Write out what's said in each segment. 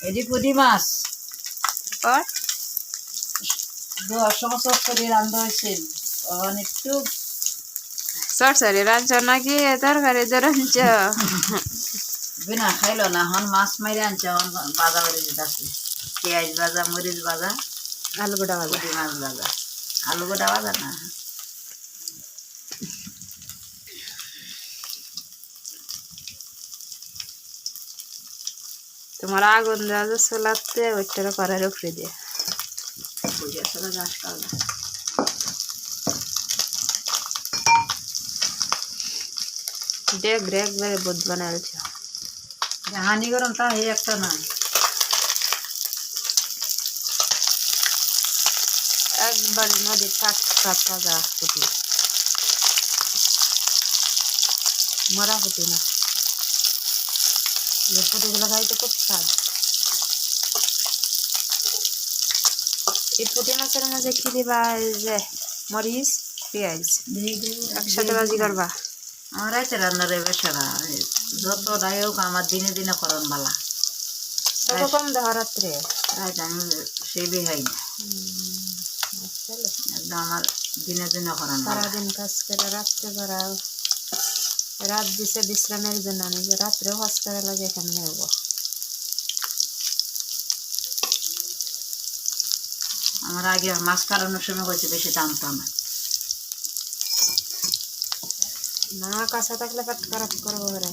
এটি পুঁটি মাছ তারপর সমস্ত করে রান্না হয়েছে একটু সরসরি রাঁধছ নাকি তরকারি দিয়ে রাঁধছ? বিনা খাইলো না হন মাছ মাইরে আনছে হন বাজা করে দিতেছে পেঁয়াজ ভাজা মরিচ ভাজা আলু গোটা ভাজা পুঁটি মাছ ভাজা আলু গোটা ভাজা না তোমার আগুন দেওয়া যে চুলাতে ওইটার কড়াইয়ের উপরে দিয়ে বুঝিয়া চলে যাস কাল দেখ রে একবারে বুধ বানাইছে হানি গরম তা এই একটা না একবারে নদীর টাটকা তাজা পুঁটি মরা পুঁটি না এই পুঁটিগুলো খাইতে খুব স্বাদ। এই পুঁটি মাছের মাঝে কি দিবা? এই যে মরিচ পেঁয়াজ একসাথে ভাজি করবা। আমার রাইতে রান্নার বেসারা যত রায় হোক আমার দিনে দিনে করন বালা কম দেওয়া রাত্রে রাইতে আমি সেই বেহাই না একদম আমার দিনে দিনে করন সারাদিন কাজ করে রাত্রে করা রাত দিছে বিশ্রামের জন্য আমি রাত্রেও কাজ করা লাগে কেমনে হবো? আমার আগে মাছ কাটানোর সময় হয়েছে বেশি টানতো না না কাঁচা থাকলে পেট খারাপ করবো রে।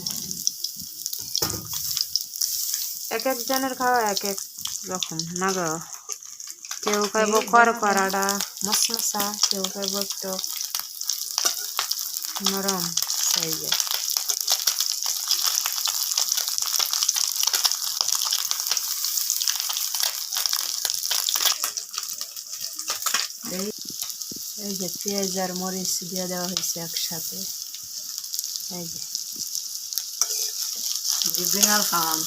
এক একজনের খাওয়া এক এক রকম না গো, কেউ খাইব করকরাটা মশমশা, কেউ খাইব একটু নরম সাইজের। এই যে পেঁয়াজ আর মরিচ দিয়ে দেওয়া হয়েছে একসাথে। এই যে বিনাল খাওয়ান